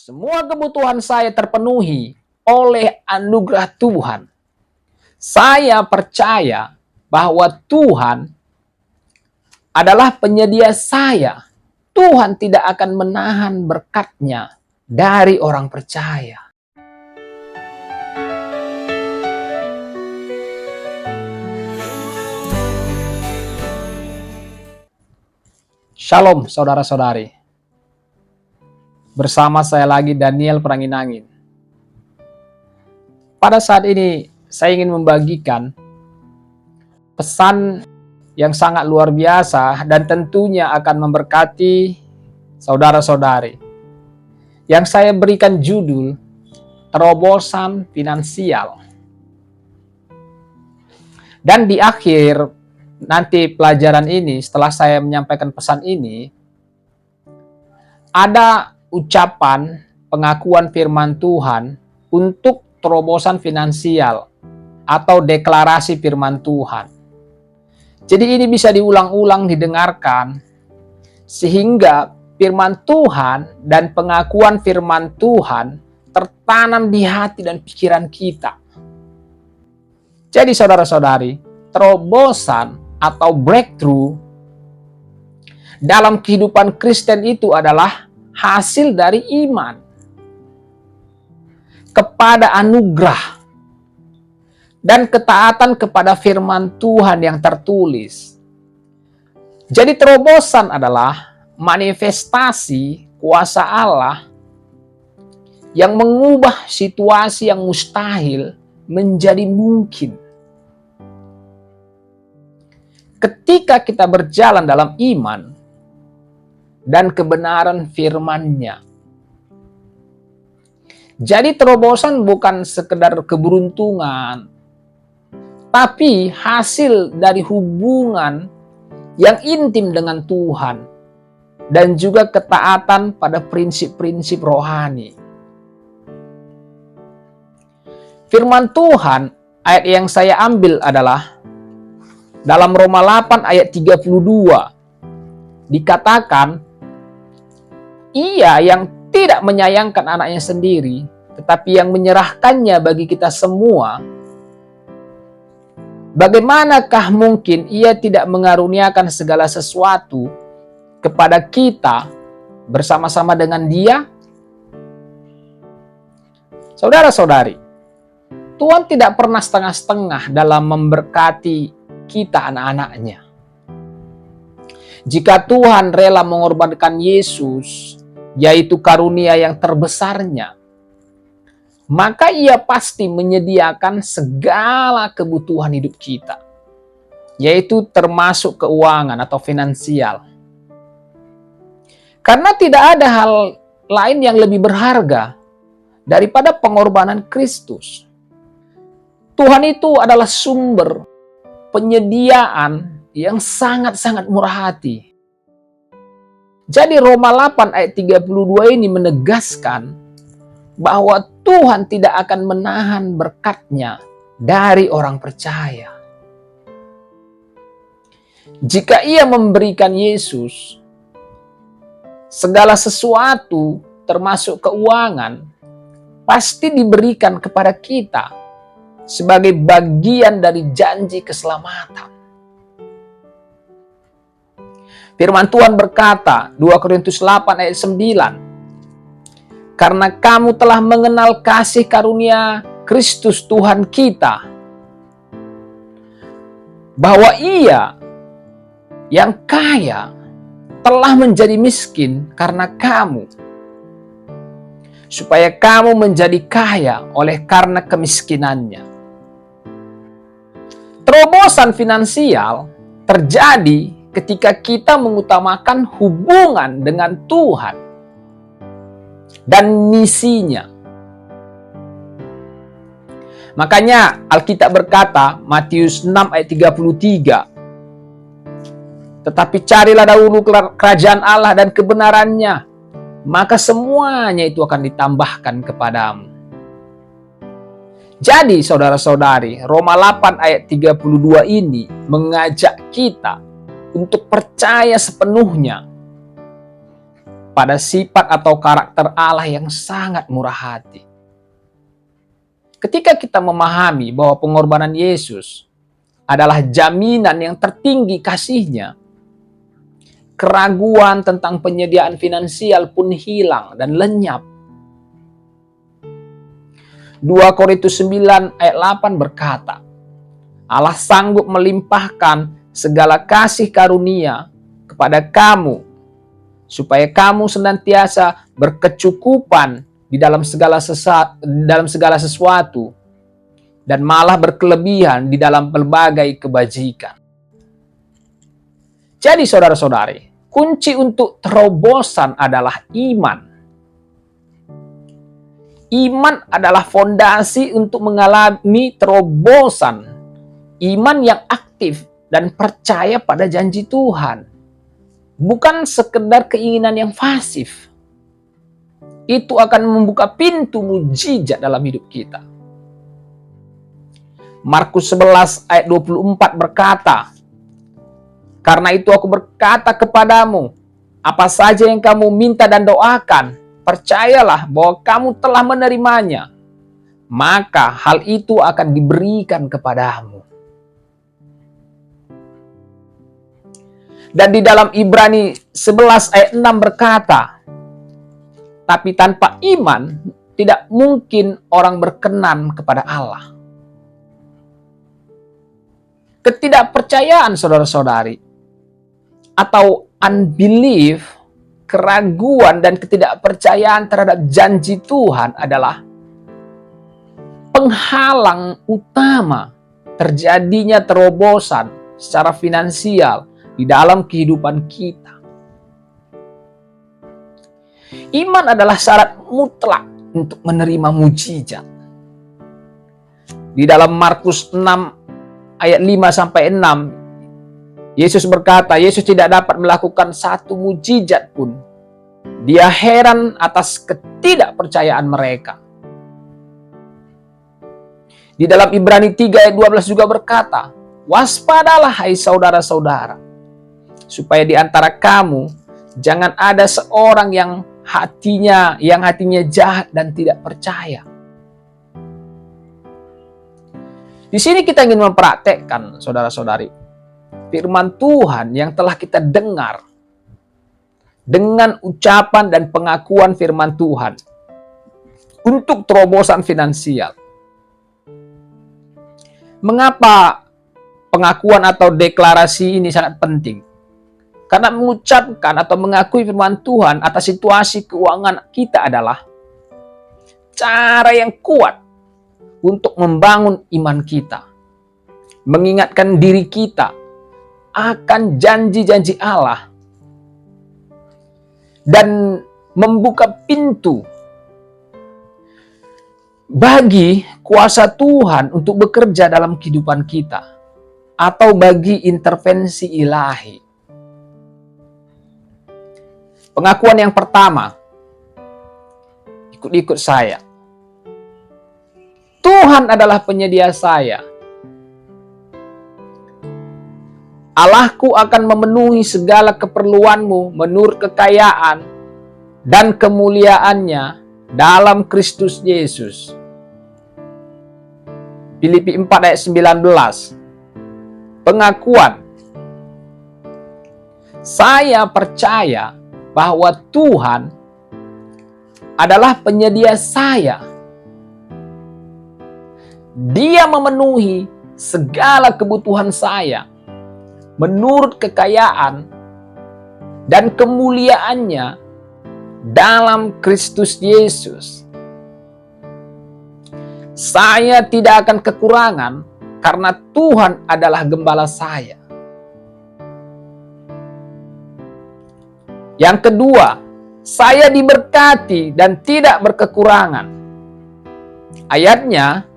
Semua kebutuhan saya terpenuhi oleh anugerah Tuhan. Saya percaya bahwa Tuhan adalah penyedia saya. Tuhan tidak akan menahan berkat-Nya dari orang percaya. Shalom saudara-saudari. Bersama saya lagi Daniel Peranginangin. Pada saat ini saya ingin membagikan pesan yang sangat luar biasa dan tentunya akan memberkati saudara-saudari. Yang saya berikan judul terobosan finansial. Dan di akhir nanti pelajaran ini, setelah saya menyampaikan pesan ini, ada ucapan pengakuan firman Tuhan untuk terobosan finansial atau deklarasi firman Tuhan. Jadi ini bisa diulang-ulang didengarkan sehingga firman Tuhan dan pengakuan firman Tuhan tertanam di hati dan pikiran kita. Jadi saudara-saudari, terobosan atau breakthrough dalam kehidupan Kristen itu adalah hasil dari iman kepada anugerah dan ketaatan kepada firman Tuhan yang tertulis. Jadi terobosan adalah manifestasi kuasa Allah yang mengubah situasi yang mustahil menjadi mungkin. Ketika kita berjalan dalam iman dan kebenaran firman-Nya. Jadi terobosan bukan sekedar keberuntungan, tapi hasil dari hubungan yang intim dengan Tuhan dan juga ketaatan pada prinsip-prinsip rohani. Firman Tuhan, ayat yang saya ambil adalah dalam Roma 8 ayat 32. Dikatakan, Ia yang tidak menyayangkan anaknya sendiri, tetapi yang menyerahkannya bagi kita semua, bagaimanakah mungkin Ia tidak mengaruniakan segala sesuatu kepada kita bersama-sama dengan Dia? Saudara-saudari, Tuhan tidak pernah setengah-setengah dalam memberkati kita anak-anaknya. Jika Tuhan rela mengorbankan Yesus, yaitu karunia yang terbesarnya, maka Ia pasti menyediakan segala kebutuhan hidup kita, yaitu termasuk keuangan atau finansial. Karena tidak ada hal lain yang lebih berharga daripada pengorbanan Kristus. Tuhan itu adalah sumber penyediaan yang sangat-sangat murah hati. Jadi Roma 8 ayat 32 ini menegaskan bahwa Tuhan tidak akan menahan berkat-Nya dari orang percaya. Jika Ia memberikan Yesus, segala sesuatu termasuk keuangan pasti diberikan kepada kita sebagai bagian dari janji keselamatan. Firman Tuhan berkata, 2 Korintus 8 ayat 9, karena kamu telah mengenal kasih karunia Kristus Tuhan kita, bahwa Ia yang kaya telah menjadi miskin karena kamu, supaya kamu menjadi kaya oleh karena kemiskinannya. Terobosan finansial terjadi ketika kita mengutamakan hubungan dengan Tuhan dan misinya. Makanya Alkitab berkata, Matius 6 ayat 33, tetapi carilah dahulu kerajaan Allah dan kebenarannya, maka semuanya itu akan ditambahkan kepadamu. Jadi saudara-saudari, Roma 8 ayat 32 ini mengajak kita untuk percaya sepenuhnya pada sifat atau karakter Allah yang sangat murah hati. Ketika kita memahami bahwa pengorbanan Yesus adalah jaminan yang tertinggi kasih-Nya, keraguan tentang penyediaan finansial pun hilang dan lenyap. 2 Korintus 9 ayat 8 berkata, Allah sanggup melimpahkan segala kasih karunia kepada kamu, supaya kamu senantiasa berkecukupan di dalam segala sesuatu, dan malah berkelebihan di dalam berbagai kebajikan. Jadi saudara-saudari, kunci untuk terobosan adalah iman. Iman adalah fondasi untuk mengalami terobosan. Iman yang aktif dan percaya pada janji Tuhan. Bukan sekedar keinginan yang pasif. Itu akan membuka pintu mujizat dalam hidup kita. Markus 11 ayat 24 berkata, karena itu aku berkata kepadamu, apa saja yang kamu minta dan doakan, percayalah bahwa kamu telah menerimanya, maka hal itu akan diberikan kepadamu. Dan di dalam Ibrani 11 ayat 6 berkata, tapi tanpa iman tidak mungkin orang berkenan kepada Allah. Ketidakpercayaan saudara-saudari, atau unbelief, keraguan dan ketidakpercayaan terhadap janji Tuhan adalah penghalang utama terjadinya terobosan secara finansial di dalam kehidupan kita. Iman adalah syarat mutlak untuk menerima mujizat. Di dalam Markus 6 ayat 5-6, Yesus berkata, Yesus tidak dapat melakukan satu mujizat pun. Dia heran atas ketidakpercayaan mereka. Di dalam Ibrani 3 ayat 12 juga berkata, waspadalah hai saudara-saudara, supaya di antara kamu jangan ada seorang yang hatinya jahat dan tidak percaya. Di sini kita ingin mempraktekkan, saudara-saudari, firman Tuhan yang telah kita dengar dengan ucapan dan pengakuan firman Tuhan untuk terobosan finansial. Mengapa pengakuan atau deklarasi ini sangat penting? Karena mengucapkan atau mengakui firman Tuhan atas situasi keuangan kita adalah cara yang kuat untuk membangun iman kita, mengingatkan diri kita akan janji-janji Allah, dan membuka pintu bagi kuasa Tuhan untuk bekerja dalam kehidupan kita, atau bagi intervensi ilahi. Pengakuan yang pertama, ikut saya. Tuhan adalah penyedia saya. Allahku akan memenuhi segala keperluanmu menurut kekayaan dan kemuliaannya dalam Kristus Yesus. Filipi 4 ayat 19. Pengakuan. Saya percaya bahwa Tuhan adalah penyedia saya. Dia memenuhi segala kebutuhan saya menurut kekayaan dan kemuliaannya dalam Kristus Yesus. Saya tidak akan kekurangan karena Tuhan adalah gembala saya. Yang kedua, saya diberkati dan tidak berkekurangan. Ayatnya,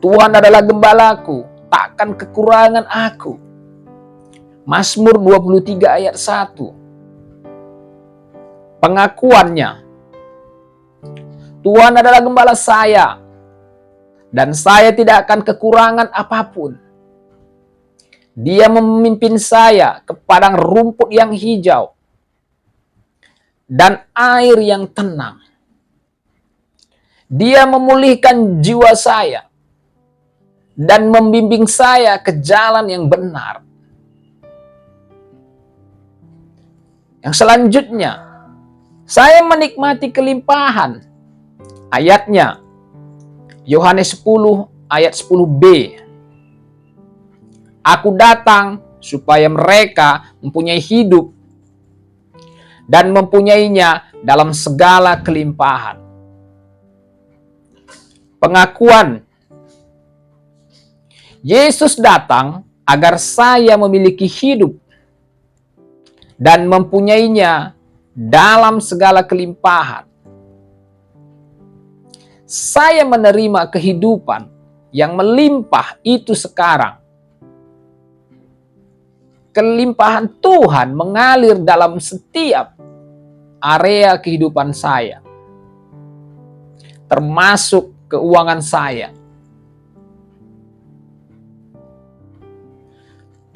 Tuhan adalah gembalaku, takkan kekurangan aku. Mazmur 23 ayat 1. Pengakuannya, Tuhan adalah gembala saya, dan saya tidak akan kekurangan apapun. Dia memimpin saya ke padang rumput yang hijau. dan air yang tenang. Dia memulihkan jiwa saya dan membimbing saya ke jalan yang benar. Yang selanjutnya, saya menikmati kelimpahan. Ayatnya, Yohanes 10 ayat 10b. Aku datang supaya mereka mempunyai hidup dan mempunyainya dalam segala kelimpahan. Pengakuan. Yesus datang agar saya memiliki hidup dan mempunyainya dalam segala kelimpahan. Saya menerima kehidupan yang melimpah itu sekarang. Kelimpahan Tuhan mengalir dalam setiap area kehidupan saya, termasuk keuangan saya.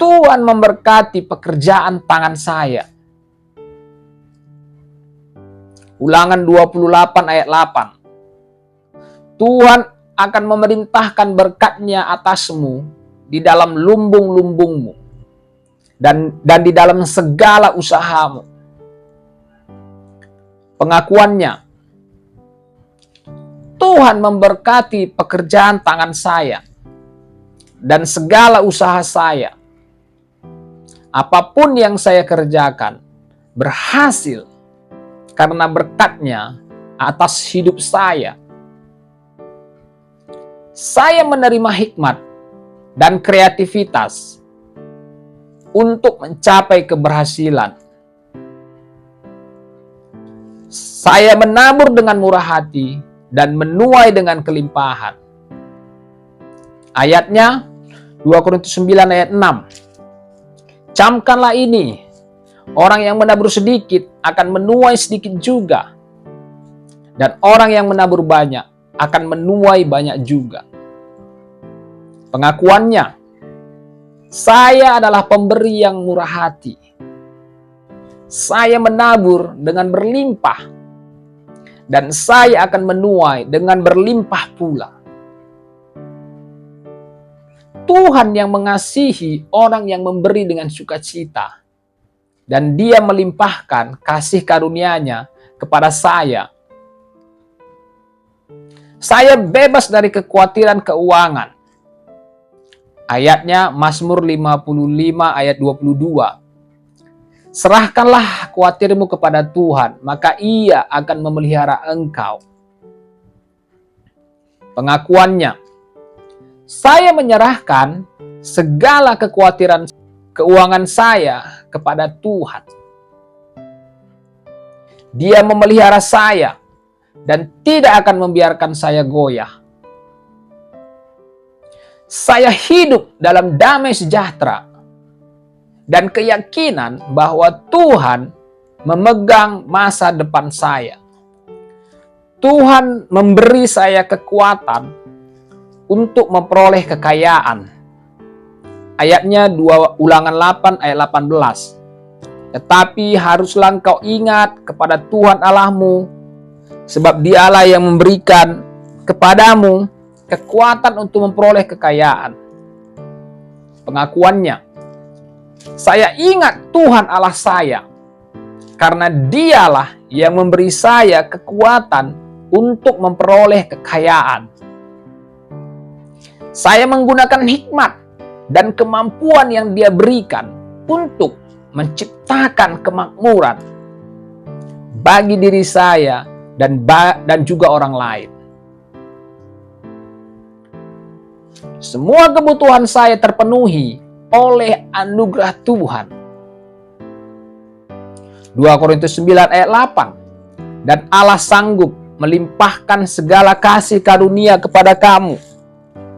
Tuhan memberkati pekerjaan tangan saya. Ulangan 28 ayat 8. Tuhan akan memerintahkan berkat-Nya atasmu di dalam lumbung-lumbungmu dan di dalam segala usahamu. Pengakuannya. Tuhan memberkati pekerjaan tangan saya dan segala usaha saya. Apapun yang saya kerjakan berhasil karena berkat-Nya atas hidup saya. Saya menerima hikmat dan kreativitas untuk mencapai keberhasilan. Saya menabur dengan murah hati dan menuai dengan kelimpahan. Ayatnya 2 Korintus 9 ayat 6. Camkanlah ini, orang yang menabur sedikit akan menuai sedikit juga, dan orang yang menabur banyak akan menuai banyak juga. Pengakuannya, saya adalah pemberi yang murah hati. Saya menabur dengan berlimpah, dan saya akan menuai dengan berlimpah pula. Tuhan yang mengasihi orang yang memberi dengan sukacita, dan Dia melimpahkan kasih karunia-Nya kepada saya. Saya bebas dari kekhawatiran keuangan. Ayatnya Mazmur 55 ayat 22. Serahkanlah khawatirmu kepada Tuhan, maka Ia akan memelihara engkau. Pengakuannya, saya menyerahkan segala kekhawatiran keuangan saya kepada Tuhan. Dia memelihara saya dan tidak akan membiarkan saya goyah. Saya hidup dalam damai sejahtera dan keyakinan bahwa Tuhan memegang masa depan saya. Tuhan memberi saya kekuatan untuk memperoleh kekayaan. Ayatnya Ulangan 8 ayat 18. Tetapi haruslah engkau ingat kepada Tuhan Allahmu, sebab Dialah yang memberikan kepadamu kekuatan untuk memperoleh kekayaan. Pengakuannya, saya ingat Tuhan Allah saya, karena Dialah yang memberi saya kekuatan untuk memperoleh kekayaan. Saya menggunakan hikmat dan kemampuan yang Dia berikan untuk menciptakan kemakmuran bagi diri saya dan juga orang lain. Semua kebutuhan saya terpenuhi oleh anugerah Tuhan. 2 Korintus 9 ayat 8. Dan Allah sanggup melimpahkan segala kasih karunia kepada kamu,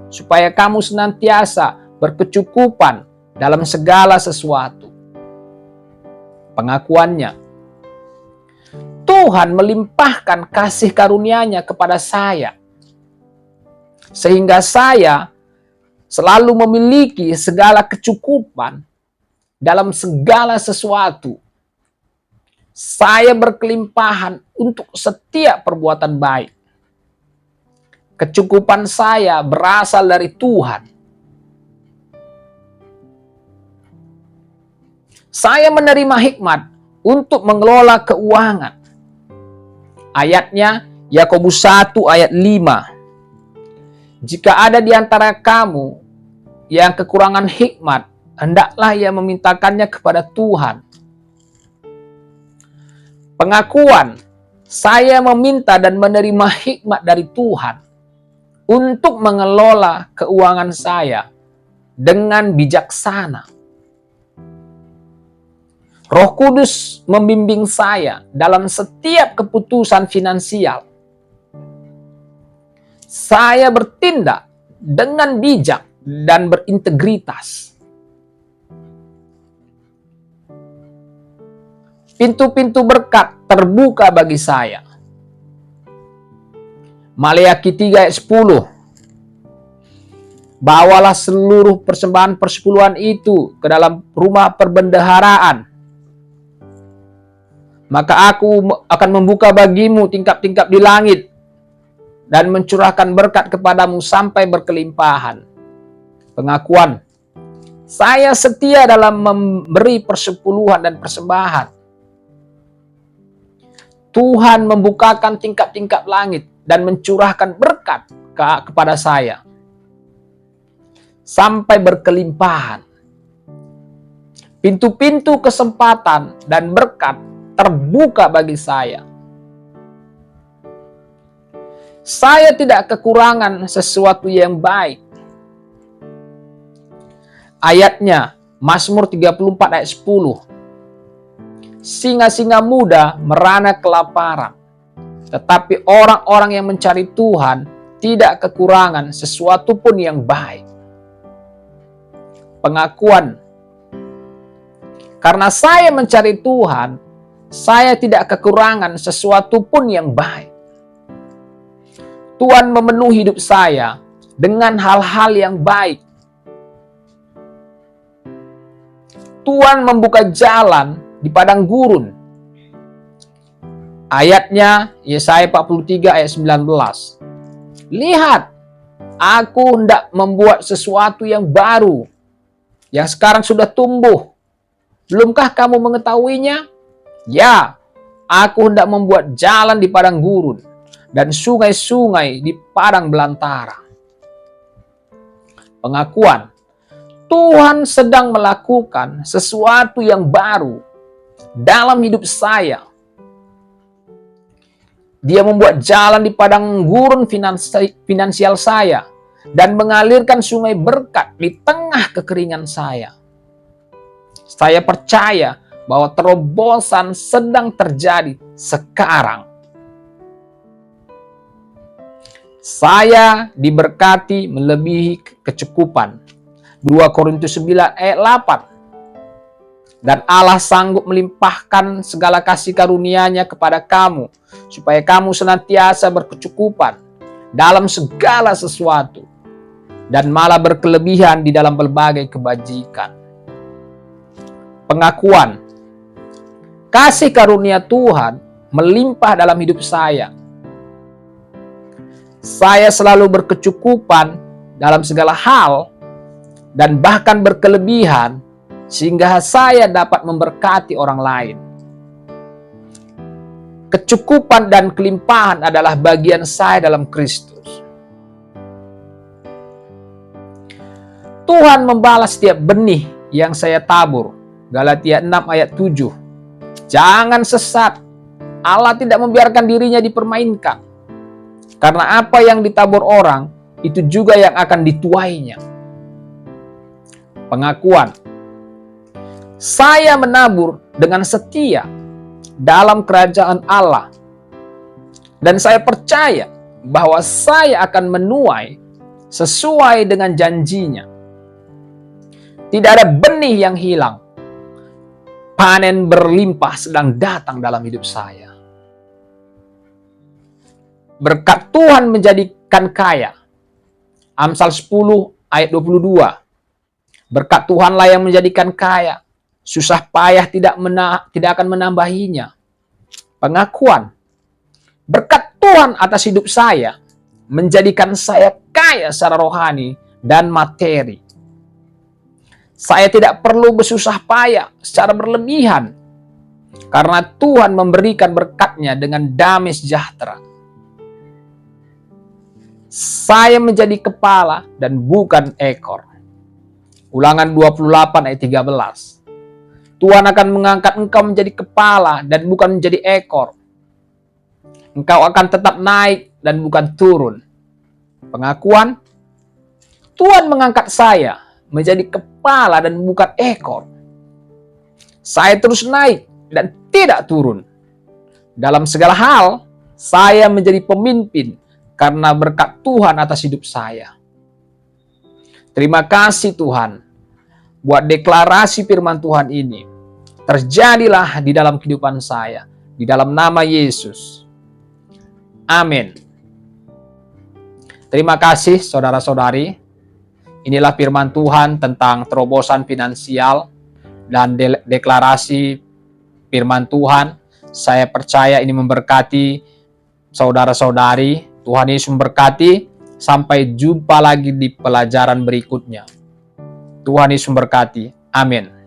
supaya kamu senantiasa berkecukupan dalam segala sesuatu. Pengakuannya, Tuhan melimpahkan kasih karunia-Nya kepada saya, sehingga saya selalu memiliki segala kecukupan dalam segala sesuatu. Saya berkelimpahan untuk setiap perbuatan baik. Kecukupan saya berasal dari Tuhan. Saya menerima hikmat untuk mengelola keuangan. Ayatnya Yakobus 1 ayat 5. Jika ada di antara kamu yang kekurangan hikmat, hendaklah ia memintakannya kepada Tuhan. Pengakuan, saya meminta dan menerima hikmat dari Tuhan untuk mengelola keuangan saya dengan bijaksana. Roh Kudus membimbing saya dalam setiap keputusan finansial. Saya bertindak dengan bijak dan berintegritas. Pintu-pintu berkat terbuka bagi saya. Maleakhi 3 ayat 10. Bawalah seluruh persembahan persepuluhan itu ke dalam rumah perbendaharaan. Maka aku akan membuka bagimu tingkap-tingkap di langit dan mencurahkan berkat kepadamu sampai berkelimpahan. Pengakuan, saya setia dalam memberi persepuluhan dan persembahan. Tuhan membukakan tingkap-tingkap langit dan mencurahkan berkat kepada saya sampai berkelimpahan. Pintu-pintu kesempatan dan berkat terbuka bagi saya. Saya tidak kekurangan sesuatu yang baik. Ayatnya Mazmur 34 ayat 10. Singa-singa muda merana kelaparan, tetapi orang-orang yang mencari Tuhan tidak kekurangan sesuatu pun yang baik. Pengakuan, karena saya mencari Tuhan, saya tidak kekurangan sesuatu pun yang baik. Tuhan memenuhi hidup saya dengan hal-hal yang baik. Tuhan membuka jalan di padang gurun. Ayatnya Yesaya 43 ayat 19. Lihat, aku hendak membuat sesuatu yang baru, yang sekarang sudah tumbuh. Belumkah kamu mengetahuinya? Ya, aku hendak membuat jalan di padang gurun dan sungai-sungai di padang belantara. Pengakuan, Tuhan sedang melakukan sesuatu yang baru dalam hidup saya. Dia membuat jalan di padang gurun finansial saya dan mengalirkan sungai berkat di tengah kekeringan saya. Saya percaya bahwa terobosan sedang terjadi sekarang. Saya diberkati melebihi kecukupan. 2 Korintus 9 ayat 8. Dan Allah sanggup melimpahkan segala kasih karunia-Nya kepada kamu, supaya kamu senantiasa berkecukupan dalam segala sesuatu, dan malah berkelebihan di dalam berbagai kebajikan. Pengakuan, kasih karunia Tuhan melimpah dalam hidup saya. Saya selalu berkecukupan dalam segala hal, dan bahkan berkelebihan, sehingga saya dapat memberkati orang lain. Kecukupan dan kelimpahan adalah bagian saya dalam Kristus. Tuhan membalas setiap benih yang saya tabur. Galatia 6 ayat 7. Jangan sesat. Allah tidak membiarkan dirinya dipermainkan. Karena apa yang ditabur orang, itu juga yang akan dituainya. Pengakuan, saya menabur dengan setia dalam kerajaan Allah. Dan saya percaya bahwa saya akan menuai sesuai dengan janjinya. Tidak ada benih yang hilang. Panen berlimpah sedang datang dalam hidup saya. Berkat Tuhan menjadikan kaya. Amsal 10 ayat 22. Berkat Tuhanlah yang menjadikan kaya. Susah payah tidak akan menambahinya. pengakuan. Berkat Tuhan atas hidup saya menjadikan saya kaya secara rohani dan materi. Saya tidak perlu bersusah payah secara berlebihan karena Tuhan memberikan berkat-Nya dengan damai sejahtera. Saya menjadi kepala dan bukan ekor. Ulangan 28 ayat 13. Tuhan akan mengangkat engkau menjadi kepala dan bukan menjadi ekor. Engkau akan tetap naik dan bukan turun. Pengakuan, Tuhan mengangkat saya menjadi kepala dan bukan ekor. Saya terus naik dan tidak turun. Dalam segala hal, saya menjadi pemimpin karena berkat Tuhan atas hidup saya. Terima kasih Tuhan buat deklarasi firman Tuhan ini. Terjadilah di dalam kehidupan saya. Di dalam nama Yesus. Amin. Terima kasih saudara-saudari. Inilah firman Tuhan tentang terobosan finansial dan deklarasi firman Tuhan. Saya percaya ini memberkati saudara-saudari. Tuhan Yesus memberkati. Sampai jumpa lagi di pelajaran berikutnya. Tuhan Yesus memberkati. Amin.